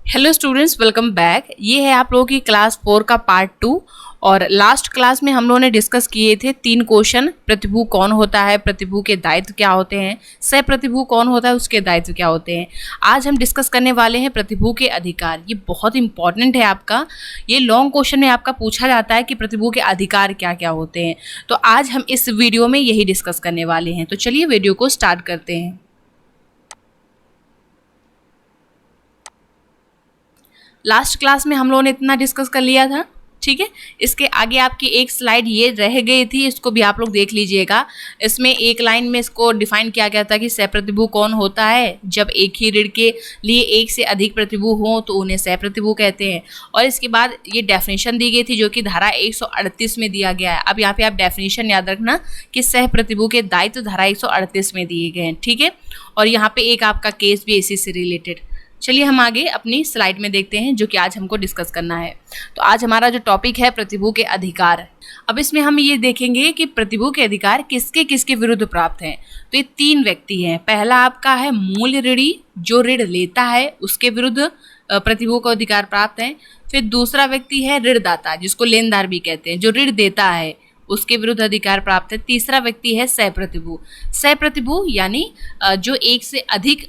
Hello students, welcome back. ये है आप लोगों की क्लास 4 का पार्ट 2। और लास्ट क्लास में हम लोगों ने डिस्कस किए थे 3 क्वेश्चन। प्रतिभू कौन होता है, प्रतिभू के दायित्व क्या होते हैं, सह प्रतिभू कौन होता है, उसके दायित्व क्या होते हैं। आज हम डिस्कस करने वाले हैं प्रतिभू के अधिकार। ये बहुत इंपॉर्टेंट है आपका। ये लॉन्ग क्वेश्चन में आपका पूछा जाता है कि प्रतिभू के अधिकार क्या क्या होते हैं। तो आज हम इस वीडियो में यही डिस्कस करने वाले हैं। तो चलिए वीडियो को स्टार्ट करते हैं। लास्ट क्लास में हम लोगों ने इतना डिस्कस कर लिया था, ठीक है। इसके आगे आपकी एक स्लाइड ये रह गई थी, इसको भी आप लोग देख लीजिएगा। इसमें एक लाइन में इसको डिफाइन किया गया था कि सहप्रतिभू कौन होता है। जब एक ही ऋण के लिए एक से अधिक प्रतिभू हो तो उन्हें सहप्रतिभू कहते हैं। और इसके बाद ये डेफिनेशन दी गई थी जो कि धारा 138 में दिया गया है। अब यहाँ पे आप डेफिनेशन याद रखना कि सहप्रतिभू के दायित्व धारा 138 में दिए गए हैं, ठीक है। और यहाँ पे एक आपका केस भी इसी से रिलेटेड। चलिए हम आगे अपनी स्लाइड में देखते हैं जो कि आज हमको डिस्कस करना है। तो आज हमारा जो टॉपिक है प्रतिभू के अधिकार। अब इसमें हम ये देखेंगे कि प्रतिभू के अधिकार किसके किसके विरुद्ध प्राप्त हैं। तो ये 3 व्यक्ति हैं। पहला आपका है मूल ऋणी, जो ऋण लेता है उसके विरुद्ध प्रतिभू को अधिकार प्राप्त है। फिर दूसरा व्यक्ति है ऋणदाता, जिसको लेनदार भी कहते हैं, जो ऋण देता है उसके विरुद्ध अधिकार प्राप्त है। तीसरा व्यक्ति है सहप्रतिभू। सहप्रतिभू यानी जो एक से अधिक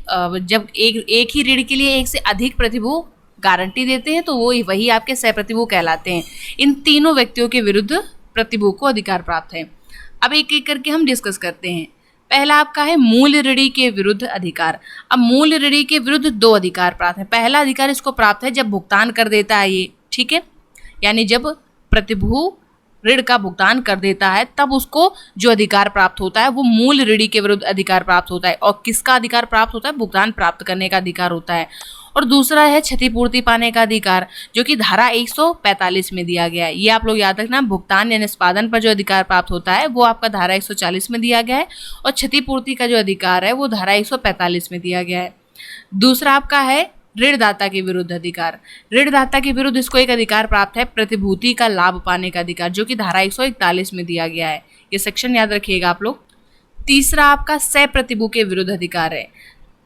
जब एक ही ऋण के लिए एक से अधिक प्रतिभू गारंटी देते हैं तो वो वही आपके सहप्रतिभू कहलाते हैं। इन तीनों व्यक्तियों के विरुद्ध प्रतिभू को अधिकार प्राप्त है। अब एक एक करके हम डिस्कस करते हैं। पहला आपका है मूल ऋणी के विरुद्ध अधिकार। अब मूल ऋणी के विरुद्ध 2 अधिकार प्राप्त है। पहला अधिकार इसको प्राप्त है जब भुगतान कर देता है ये, ठीक है। यानी जब प्रतिभू ऋण का भुगतान कर देता है तब उसको जो अधिकार प्राप्त होता है वो मूल ऋणी के विरुद्ध अधिकार प्राप्त होता है। और किसका अधिकार प्राप्त होता है? भुगतान प्राप्त करने का अधिकार होता है। और दूसरा है क्षतिपूर्ति पाने का अधिकार, जो कि धारा 145 में दिया गया है। ये आप लोग याद रखना, भुगतान या निष्पादन पर जो अधिकार प्राप्त होता है वो आपका धारा 140 में दिया गया है। और क्षतिपूर्ति का जो अधिकार है वो धारा 145 में दिया गया है। दूसरा आपका है ऋणदाता के विरुद्ध अधिकार। ऋणदाता के विरुद्ध इसको एक अधिकार प्राप्त है प्रतिभूति का लाभ पाने का अधिकार, जो कि धारा 141 में दिया गया है। ये सेक्शन याद रखिएगा आप लोग। तीसरा आपका सहप्रतिभू के विरुद्ध अधिकार है,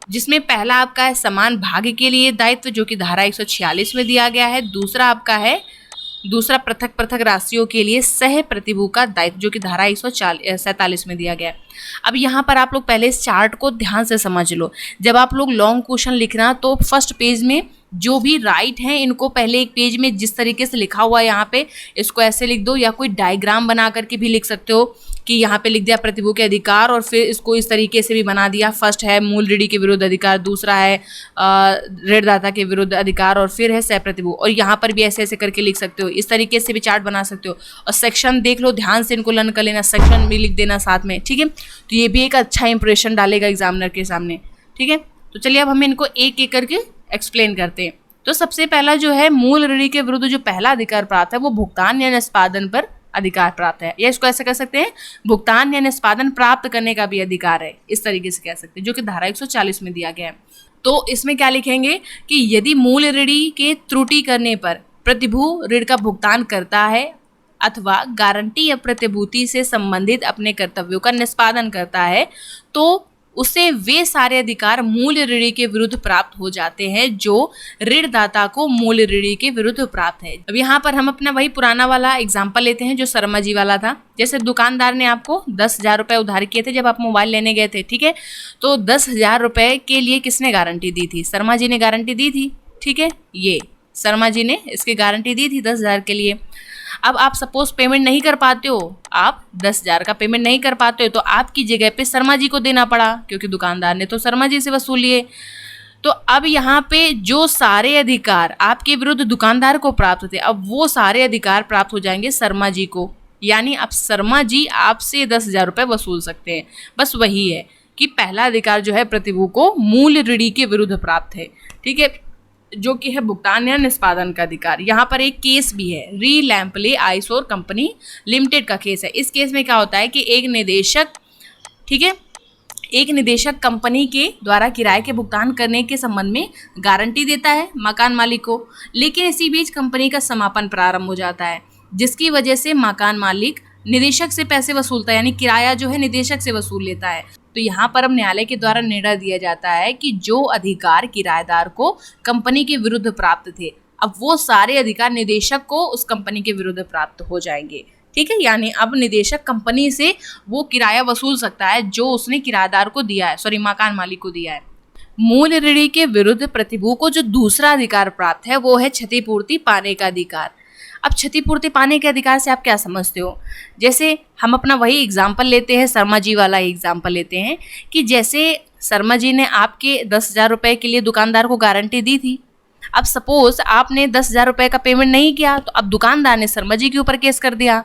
जिसमें पहला आपका है समान भाग के लिए दायित्व, जो कि धारा 146 में दिया गया है। दूसरा पृथक पृथक राशियों के लिए सह प्रतिभू का दायित्व, जो कि धारा 147 में दिया गया है। अब यहाँ पर आप लोग पहले इस चार्ट को ध्यान से समझ लो। जब आप लोग लॉन्ग क्वेश्चन लिखना तो फर्स्ट पेज में जो भी राइट हैं इनको पहले एक पेज में जिस तरीके से लिखा हुआ है यहाँ पे इसको ऐसे लिख दो, या कोई डायग्राम बना करके भी लिख सकते हो कि यहाँ पे लिख दिया प्रतिभू के अधिकार और फिर इसको इस तरीके से भी बना दिया। फर्स्ट है मूल ऋणी के विरुद्ध अधिकार, दूसरा है ऋणदाता के विरुद्ध अधिकार और फिर है सहप्रतिभू। और यहाँ पर भी ऐसे ऐसे करके लिख सकते हो, इस तरीके से भी चार्ट बना सकते हो। और सेक्शन देख लो, ध्यान से इनको लर्न कर लेना, सेक्शन भी लिख देना साथ में, ठीक है। तो ये भी एक अच्छा इंप्रेशन डालेगा एग्जामिनर के सामने, ठीक है। तो चलिए अब हम इनको एक एक करके एक्सप्लेन करते हैं। तो सबसे पहला जो है मूल ऋणी के विरुद्ध जो पहला अधिकार प्राप्त है वो भुगतान या निष्पादन पर अधिकार प्राप्त है, या इसको ऐसे कह सकते हैं भुगतान या निष्पादन प्राप्त करने का भी अधिकार है, इस तरीके से कह सकते हैं, जो कि धारा 140 में दिया गया है। तो इसमें क्या लिखेंगे कि यदि मूल ऋणी के त्रुटि करने पर प्रतिभू ऋण का भुगतान करता है अथवा गारंटी या प्रतिभूति से संबंधित अपने कर्तव्यों का निष्पादन करता है तो उसे वे सारे अधिकार मूल ऋणी के विरुद्ध प्राप्त हो जाते हैं जो ऋणदाता को मूल ऋणी के विरुद्ध प्राप्त है। अब यहाँ पर हम अपना वही पुराना वाला एग्जांपल लेते हैं जो शर्मा जी वाला था। जैसे दुकानदार ने आपको 10,000 रुपये उधार किए थे जब आप मोबाइल लेने गए थे, ठीक है। तो 10,000 रुपये के लिए किसने गारंटी दी थी? शर्मा जी ने गारंटी दी थी, ठीक है। ये शर्मा जी ने इसकी गारंटी दी थी 10,000 के लिए। अब आप सपोज पेमेंट नहीं कर पाते हो, आप 10,000 का पेमेंट नहीं कर पाते हो तो आपकी जगह पे शर्मा जी को देना पड़ा, क्योंकि दुकानदार ने तो शर्मा जी से वसूल लिए। तो अब यहाँ पे जो सारे अधिकार आपके विरुद्ध दुकानदार को प्राप्त थे, अब वो सारे अधिकार प्राप्त हो जाएंगे शर्मा जी को। यानी अब शर्मा जी आपसे 10,000 रुपये वसूल सकते हैं। बस वही है कि पहला अधिकार जो है प्रतिभू को मूल ऋणी के विरुद्ध प्राप्त है, ठीक है, जो कि है भुगतान या निष्पादन का अधिकार। यहाँ पर एक केस भी है, री लैम्पले आइसोर कंपनी लिमिटेड का केस है। इस केस में क्या होता है कि एक निदेशक, ठीक है, एक निदेशक कंपनी के द्वारा किराए के भुगतान करने के संबंध में गारंटी देता है मकान मालिक को, लेकिन इसी बीच कंपनी का समापन प्रारंभ हो जाता है, जिसकी वजह से मकान मालिक निदेशक से पैसे वसूलता है, यानी किराया जो है निदेशक से वसूल लेता है। तो यहाँ पर अब न्यायालय के द्वारा निर्णय दिया जाता है कि जो अधिकार किराएदार को कंपनी के विरुद्ध प्राप्त थे, अब वो सारे अधिकार निदेशक को उस कंपनी के विरुद्ध प्राप्त हो जाएंगे। ठीक है, यानी अब निदेशक कंपनी से वो किराया वसूल सकता है जो उसने किराएदार को दिया है, सॉरी मकान मालिक को दिया है। मूल ऋणी के विरुद्ध प्रतिभू को जो दूसरा अधिकार प्राप्त है वो है क्षतिपूर्ति पाने का अधिकार। अब क्षतिपूर्ति पाने के अधिकार से आप क्या समझते हो? जैसे हम अपना वही एग्जाम्पल लेते हैं, शर्मा जी वाला एग्जाम्पल लेते हैं कि जैसे शर्मा जी ने आपके 10,000 रुपये के लिए दुकानदार को गारंटी दी थी। अब सपोज आपने 10,000 रुपये का पेमेंट नहीं किया, तो अब दुकानदार ने शर्मा जी के ऊपर केस कर दिया।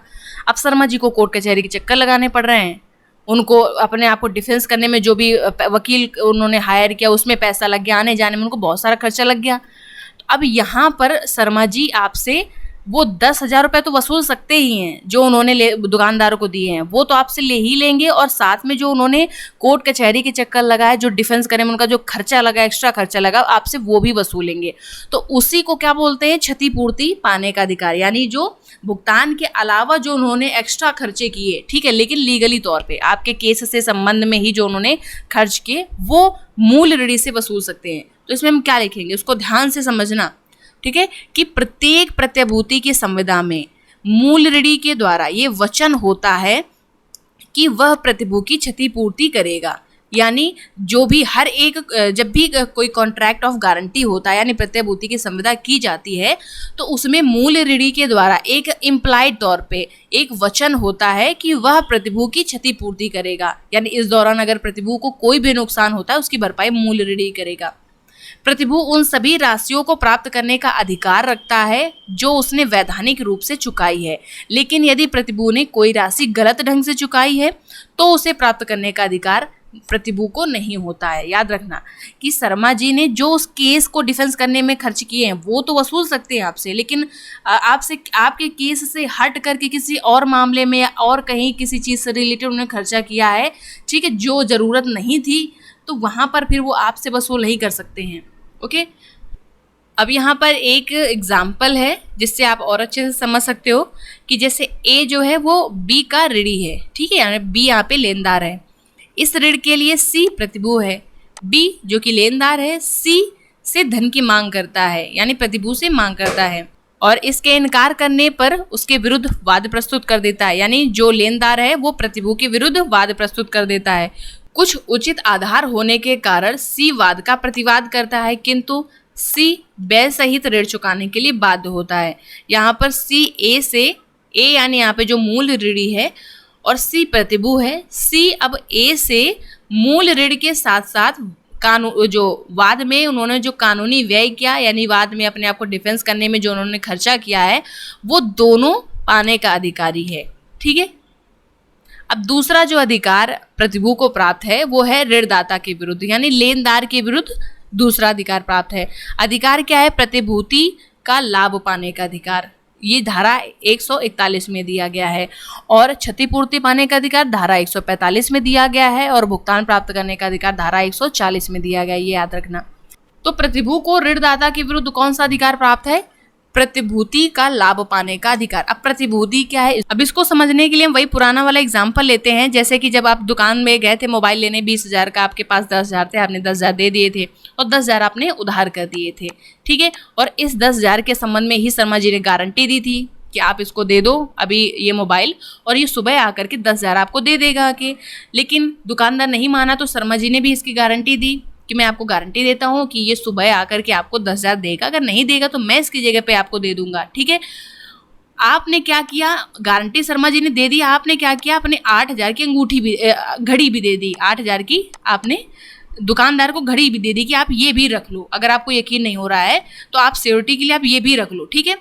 अब शर्मा जी को कोर्ट कचहरी के चक्कर लगाने पड़ रहे हैं, उनको अपने आप को डिफेंस करने में जो भी वकील उन्होंने हायर किया उसमें पैसा लग गया, आने जाने में उनको बहुत सारा खर्चा लग गया। तो अब यहाँ पर शर्मा जी आपसे वो 10,000 रुपये तो वसूल सकते ही हैं जो उन्होंने दुकानदार को दिए हैं, वो तो आपसे ले ही लेंगे, और साथ में जो उन्होंने कोर्ट कचहरी के चक्कर लगाए, जो डिफेंस करने में उनका जो खर्चा लगा, एक्स्ट्रा खर्चा लगा, आपसे वो भी वसूलेंगे। तो उसी को क्या बोलते हैं? क्षतिपूर्ति पाने का अधिकार, यानी जो भुगतान के अलावा जो उन्होंने एक्स्ट्रा खर्चे किए, ठीक है, लेकिन लीगली तौर पे आपके केस से संबंध में ही जो उन्होंने खर्च किए वो मूल ऋणी से वसूल सकते हैं। तो इसमें हम क्या लिखेंगे उसको ध्यान से समझना, ठीक है, कि प्रत्येक प्रत्यभूति की संविदा में मूल ऋणी के द्वारा ये वचन होता है कि वह प्रतिभू की क्षतिपूर्ति करेगा। यानी जो भी हर एक जब भी कोई कॉन्ट्रैक्ट ऑफ गारंटी होता है यानी प्रत्यभूति की संविदा की जाती है, तो उसमें मूल ऋणी के द्वारा एक इम्प्लाइड तौर पे एक वचन होता है कि वह प्रतिभू की क्षतिपूर्ति करेगा। यानी इस दौरान अगर प्रतिभू को कोई भी नुकसान होता है उसकी भरपाई मूल ऋणी करेगा। प्रतिभू उन सभी राशियों को प्राप्त करने का अधिकार रखता है जो उसने वैधानिक रूप से चुकाई है, लेकिन यदि प्रतिभू ने कोई राशि गलत ढंग से चुकाई है तो उसे प्राप्त करने का अधिकार प्रतिभू को नहीं होता है। याद रखना कि शर्मा जी ने जो उस केस को डिफेंस करने में खर्च किए हैं वो तो वसूल सकते हैं आपसे, लेकिन आपसे आपके केस से हट करके किसी और मामले में या और कहीं किसी चीज़ से रिलेटेड उन्होंने खर्चा किया है, ठीक है, जो ज़रूरत नहीं थी, तो वहाँ पर फिर वो आपसे वसूल नहीं कर सकते हैं। ओके, अब यहाँ पर एक एग्जाम्पल है जिससे आप और अच्छे से समझ सकते हो कि जैसे ए जो है वो बी का ऋणी है, ठीक है, यानी बी यहाँ पे लेनदार है। इस ऋण के लिए सी प्रतिभू है, बी जो कि लेनदार है सी से धन की मांग करता है, यानी प्रतिभू से मांग करता है, और इसके इनकार करने पर उसके विरुद्ध वाद प्रस्तुत कर देता है। यानी जो लेनदार है वो प्रतिभू के विरुद्ध वाद प्रस्तुत कर देता है। कुछ उचित आधार होने के कारण सी वाद का प्रतिवाद करता है, किंतु सी व्यय सहित ऋण चुकाने के लिए बाध्य होता है। यहाँ पर सी ए से, ए यानी यहाँ पे जो मूल ऋणी है और सी प्रतिभू है, सी अब ए से मूल ऋण के साथ साथ कानून जो वाद में उन्होंने जो कानूनी व्यय किया, यानी वाद में अपने आप को डिफेंस करने में जो उन्होंने खर्चा किया है, वो दोनों पाने का अधिकारी है। ठीक है, अब दूसरा जो अधिकार प्रतिभू को प्राप्त है वो है ऋणदाता के विरुद्ध, यानी लेनदार के विरुद्ध दूसरा अधिकार प्राप्त है। अधिकार क्या है? प्रतिभूति का लाभ पाने का अधिकार, ये धारा 141 में दिया गया है, और क्षतिपूर्ति पाने का अधिकार धारा 145 में दिया गया है, और भुगतान प्राप्त करने का अधिकार धारा 140 में दिया गया है, ये याद रखना। तो प्रतिभू को ऋणदाता के विरुद्ध कौन सा अधिकार प्राप्त है? प्रतिभूति का लाभ पाने का अधिकार। अब प्रतिभूति क्या है, अब इसको समझने के लिए हम वही पुराना वाला एग्जांपल लेते हैं। जैसे कि जब आप दुकान में गए थे मोबाइल लेने, 20,000 का आपके पास 10,000 थे, आपने 10,000 दे दिए थे और 10,000 आपने उधार कर दिए थे, ठीक है। और इस 10,000 के संबंध में ही शर्मा जी ने गारंटी दी थी कि आप इसको दे दो अभी ये मोबाइल, और ये सुबह आकर के 10,000 आपको दे देगा आके। लेकिन दुकानदार नहीं माना, तो शर्मा जी ने भी इसकी गारंटी दी कि मैं आपको गारंटी देता हूँ कि ये सुबह आकर के आपको 10,000 देगा, अगर नहीं देगा तो मैं इसकी जगह पे आपको दे दूंगा, ठीक है। आपने क्या किया, गारंटी शर्मा जी ने दे दी, आपने क्या किया, अपने 8,000 की अंगूठी भी घड़ी भी दे दी, 8,000 की आपने दुकानदार को घड़ी भी दे दी कि आप ये भी रख लो, अगर आपको यकीन नहीं हो रहा है तो आप सिक्योरिटी के लिए आप ये भी रख लो, ठीक है।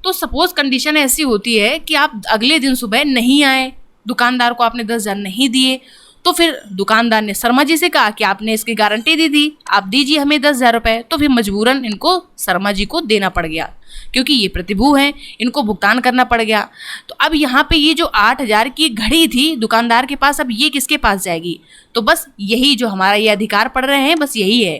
तो सपोज कंडीशन ऐसी होती है कि आप अगले दिन सुबह नहीं आए, दुकानदार को आपने 10,000 नहीं दिए, तो फिर दुकानदार ने शर्मा जी से कहा कि आपने इसकी गारंटी दी थी, आप दीजिए हमें 10,000 रुपये। तो फिर मजबूरन इनको शर्मा जी को देना पड़ गया, क्योंकि ये प्रतिभू हैं, इनको भुगतान करना पड़ गया। तो अब यहाँ पे ये जो 8,000 की घड़ी थी दुकानदार के पास, अब ये किसके पास जाएगी? तो बस यही जो हमारा ये अधिकार पढ़ रहे हैं, बस यही है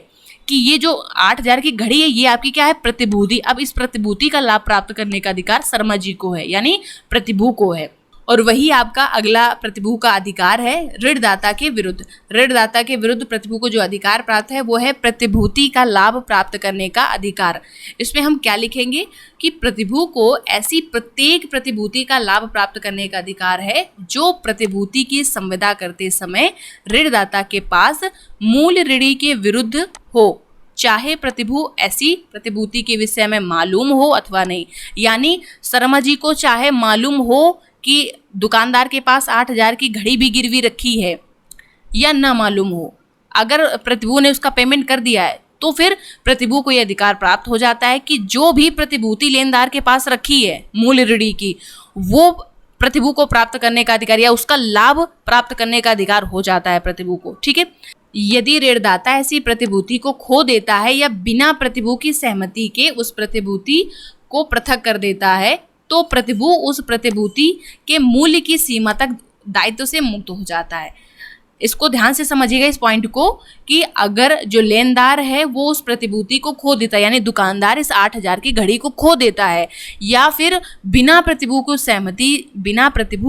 कि ये जो 8,000 की घड़ी है ये आपकी क्या है? प्रतिभूति। अब इस प्रतिभूति का लाभ प्राप्त करने का अधिकार शर्मा जी को है, यानी प्रतिभू को है। और वही आपका अगला प्रतिभू का अधिकार है ऋणदाता के विरुद्ध। ऋणदाता के विरुद्ध प्रतिभू को जो अधिकार प्राप्त है वो है प्रतिभूति का लाभ प्राप्त करने का अधिकार। इसमें हम क्या लिखेंगे कि प्रतिभू को ऐसी प्रत्येक प्रतिभूति का लाभ प्राप्त करने का अधिकार है जो प्रतिभूति की संविदा करते समय ऋणदाता के पास मूल ऋणी के विरुद्ध हो, चाहे प्रतिभू ऐसी प्रतिभूति के विषय में मालूम हो अथवा नहीं। यानी शर्मा जी को चाहे मालूम हो कि दुकानदार के पास 8,000 की घड़ी भी गिरवी रखी है या ना मालूम हो, अगर प्रतिभू ने उसका पेमेंट कर दिया है तो फिर प्रतिभू को यह अधिकार प्राप्त हो जाता है कि जो भी प्रतिभूति लेनदार के पास रखी है मूल ऋणी की, वो प्रतिभू को प्राप्त करने का अधिकार या उसका लाभ प्राप्त करने का अधिकार हो जाता है प्रतिभू को। ठीक है। यदि ऋणदाता ऐसी प्रतिभूति को खो देता है या बिना प्रतिभू की सहमति के उस प्रतिभूति को पृथक कर देता है तो प्रतिभू उस प्रतिभूति के मूल्य की सीमा तक दायित्व से मुक्त हो जाता है। इसको ध्यान से समझिएगा इस पॉइंट को कि अगर जो लेनदार है वो उस प्रतिभूति को खो देता है, यानी दुकानदार इस 8,000 की घड़ी को खो देता है या फिर बिना प्रतिभू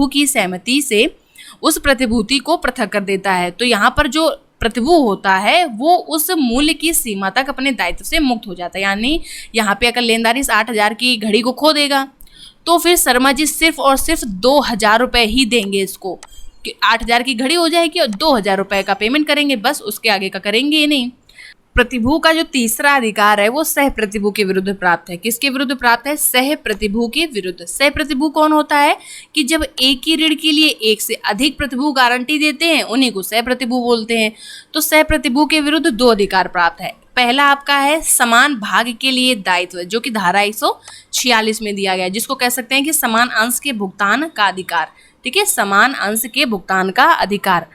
की सहमति से उस प्रतिभूति को पृथक कर देता है, तो यहाँ पर जो प्रतिभू होता है वो उस मूल्य की सीमा तक अपने दायित्व से मुक्त हो जाता है। यानी यहाँ पे अगर लेनदार इस 8,000 की घड़ी को खो देगा तो फिर शर्मा जी सिर्फ और सिर्फ 2,000 रुपये ही देंगे इसको, कि 8,000 की घड़ी हो जाएगी और 2,000 रुपये का पेमेंट करेंगे, बस उसके आगे का करेंगे ही नहीं। प्रतिभू का जो तीसरा अधिकार है वो सह प्रतिभू के विरुद्ध प्राप्त है। किसके विरुद्ध प्राप्त है? सह प्रतिभू के विरुद्ध। सह प्रतिभू कौन होता है कि जब एक ही ऋण के लिए एक से अधिक प्रतिभू गारंटी देते हैं उन्हीं को सह प्रतिभू बोलते हैं। तो सह प्रतिभू के विरुद्ध 2 अधिकार प्राप्त है। पहला आपका है समान भाग के लिए दायित्व, जो कि धारा 146 में दिया गया है, जिसको कह सकते हैं कि समान अंश के भुगतान का अधिकार। ठीक है, समान अंश के भुगतान का अधिकार।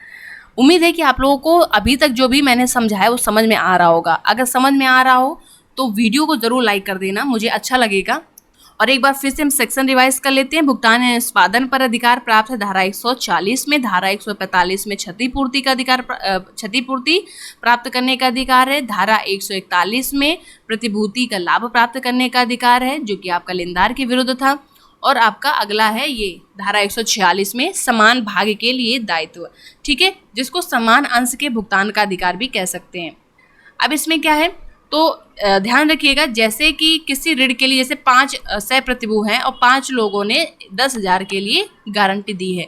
उम्मीद है कि आप लोगों को अभी तक जो भी मैंने समझाया वो समझ में आ रहा होगा। अगर समझ में आ रहा हो तो वीडियो को ज़रूर लाइक कर देना, मुझे अच्छा लगेगा। और एक बार फिर से हम सेक्शन रिवाइज कर लेते हैं। भुगतान एवं निष्पादन पर अधिकार प्राप्त है धारा 140 में। धारा 145 में क्षतिपूर्ति का अधिकार, क्षतिपूर्ति प्राप्त करने का अधिकार है। धारा 141 में प्रतिभूति का लाभ प्राप्त करने का अधिकार है, जो कि आपका लेनदार के विरुद्ध था। और आपका अगला है ये धारा 146 में समान भाग के लिए दायित्व। ठीक है, जिसको समान अंश के भुगतान का अधिकार भी कह सकते हैं। अब इसमें क्या है तो ध्यान रखिएगा, जैसे कि किसी ऋण के लिए जैसे 5 सह प्रतिभू हैं और 5 लोगों ने 10,000 के लिए गारंटी दी है,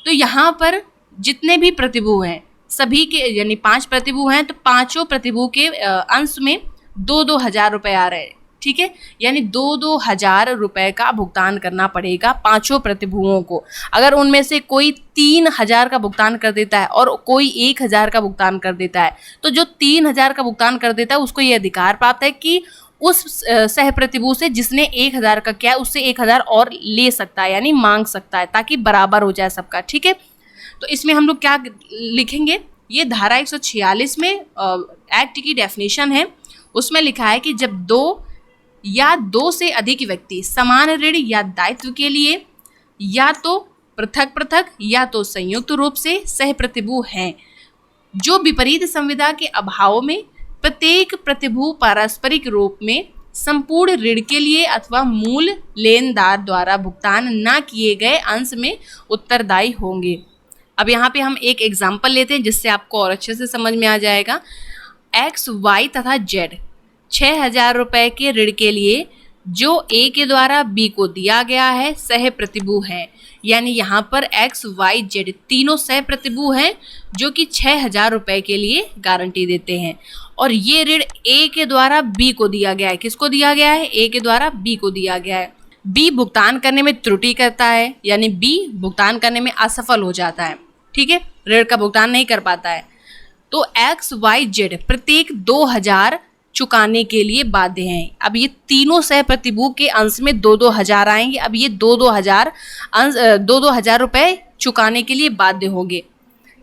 तो यहाँ पर जितने भी प्रतिभू हैं सभी के, यानी 5 प्रतिभू हैं तो पाँचों प्रतिभू के अंश में 2-2 हज़ार रुपये आ रहे हैं। ठीक है, यानी 2-2 हज़ार रुपये का भुगतान करना पड़ेगा पांचों प्रतिभूओं को। अगर उनमें से कोई 3,000 का भुगतान कर देता है और कोई 1,000 का भुगतान कर देता है, तो जो 3,000 का भुगतान कर देता है उसको ये अधिकार प्राप्त है कि उस सह प्रतिभू से जिसने 1,000 का किया है उससे 1,000 और ले सकता है, यानी मांग सकता है, ताकि बराबर हो जाए सबका। ठीक है, तो इसमें हम लोग क्या लिखेंगे, ये धारा 146 में एक्ट की डेफिनेशन है, उसमें लिखा है कि जब 2 या 2 से अधिक व्यक्ति समान ऋण या दायित्व के लिए या तो पृथक पृथक या तो संयुक्त रूप से सह प्रतिभू हैं, जो विपरीत संविदा के अभाव में प्रत्येक प्रतिभू पारस्परिक रूप में संपूर्ण ऋण के लिए अथवा मूल लेनदार द्वारा भुगतान न किए गए अंश में उत्तरदायी होंगे। अब यहाँ पे हम एक एग्जाम्पल लेते हैं जिससे आपको और अच्छे से समझ में आ जाएगा। एक्स, वाई तथा जेड 6,000 रुपये के ऋण के लिए जो ए के द्वारा बी को दिया गया है सह प्रतिभू है, यानी यहाँ पर एक्स, वाई, जेड तीनों सह प्रतिभू हैं जो कि 6,000 रुपये के लिए गारंटी देते हैं। और ये ऋण ए के द्वारा बी को दिया गया है। किसको दिया गया है? ए के द्वारा बी को दिया गया है। बी भुगतान करने में त्रुटि करता है, यानी बी भुगतान करने में असफल हो जाता है। ठीक है, ऋण का भुगतान नहीं कर पाता है, तो एक्स, वाई, जेड प्रत्येक 2,000 चुकाने के लिए बाध्य हैं। अब ये तीनों सह प्रतिभू के अंश में 2-2 हज़ार आएंगे। अब ये 2-2 हज़ार रुपये चुकाने के लिए बाध्य होंगे।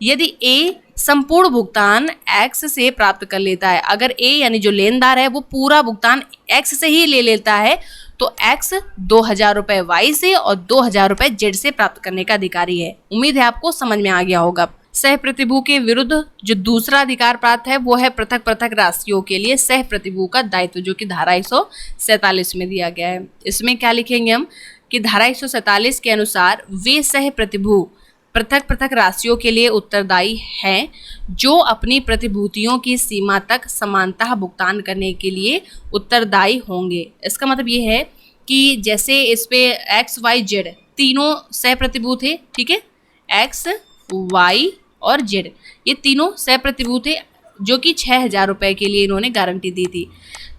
यदि ए संपूर्ण भुगतान एक्स से प्राप्त कर लेता है, अगर ए यानी जो लेनदार है वो पूरा भुगतान एक्स से ही ले लेता है, तो एक्स 2,000 रुपये वाई से और 2,000 रुपये जेड से प्राप्त करने का अधिकारी है। उम्मीद है आपको समझ में आ गया होगा। सह प्रतिभू के विरुद्ध जो दूसरा अधिकार प्राप्त है वो है पृथक पृथक राशियों के लिए सह प्रतिभू का दायित्व, जो कि धारा 147 में दिया गया है। इसमें क्या लिखेंगे हम कि धारा 147 के अनुसार वे सह प्रतिभू पृथक पृथक राशियों के लिए उत्तरदायी हैं जो अपनी प्रतिभूतियों की सीमा तक समानतः भुगतान करने के लिए उत्तरदायी होंगे। इसका मतलब ये है कि जैसे इस पे एक्स वाई जेड तीनों सह प्रतिभू थे, ठीक है, एक्स वाई और जेड ये तीनों सह प्रतिभू थे जो कि 6,000 रुपये के लिए इन्होंने गारंटी दी थी।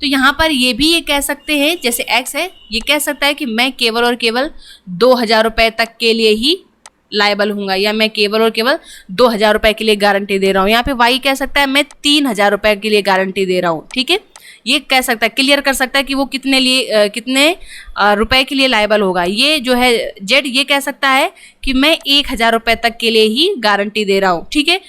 तो यहाँ पर ये भी ये कह सकते हैं, जैसे एक्स है ये कह सकता है कि मैं केवल और केवल 2,000 रुपये तक के लिए ही लायबल हूँगा, या मैं केवल और केवल 2,000 रुपये के लिए गारंटी दे रहा हूँ। यहाँ पे वाई कह सकता है मैं 3,000 रुपये के लिए गारंटी दे रहा हूँ, ठीक है। ये कह सकता है, क्लियर कर सकता है कि वो कितने रुपए के लिए लायबल होगा। ये जो है जेड ये कह सकता है कि मैं 1,000 रुपये तक के लिए ही गारंटी दे रहा हूँ, ठीक है।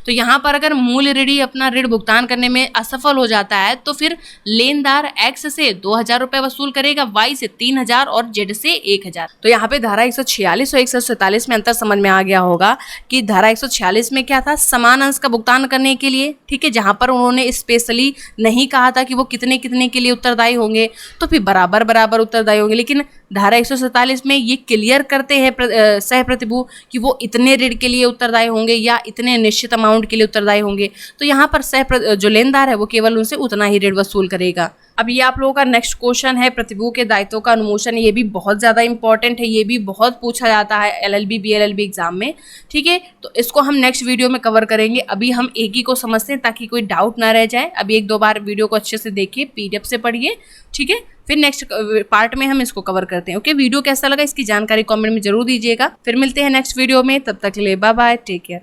तो यहाँ पर अगर मूल ऋणी अपना ऋण भुगतान करने में असफल हो जाता है तो फिर लेनदार एक्स से 2,000 रुपये वसूल करेगा, वाई से 3,000 और जेड से 1,000। तो यहाँ पे धारा 146 और 147 में अंतर समझ में आ गया होगा कि धारा 146 में क्या था, समान अंश का भुगतान करने के लिए, ठीक है, जहाँ पर उन्होंने स्पेशली नहीं कहा था कि वो कितने कितने के लिए उत्तरदायी होंगे, तो फिर बराबर बराबर उत्तरदायी होंगे। लेकिन धारा 147 में ये क्लियर करते हैं सह प्रतिभू कि वो इतने ऋण के लिए उत्तरदायी होंगे या इतने निश्चित अमाउंट के लिए उत्तरदायी होंगे। तो यहाँ पर जो लेनदार है वो केवल उनसे उतना ही ऋण वसूल करेगा। अब ये आप लोगों का नेक्स्ट क्वेश्चन है, प्रतिभू के दायित्वों का अनुमोशन। ये भी बहुत ज़्यादा इंपॉर्टेंट है, ये भी बहुत पूछा जाता है LLB BLLB एग्जाम में, ठीक है। तो इसको हम नेक्स्ट वीडियो में कवर करेंगे। अभी हम एक ही को समझते हैं ताकि कोई डाउट ना रह जाए। अभी 1-2 बार वीडियो को अच्छे से देखिए, PDF से पढ़िए, ठीक है। फिर नेक्स्ट पार्ट में हम इसको कवर करते हैं। ओके, वीडियो कैसा लगा इसकी जानकारी कमेंट में जरूर दीजिएगा। फिर मिलते हैं नेक्स्ट वीडियो में, तब तक के लिए बाय बाय, टेक केयर।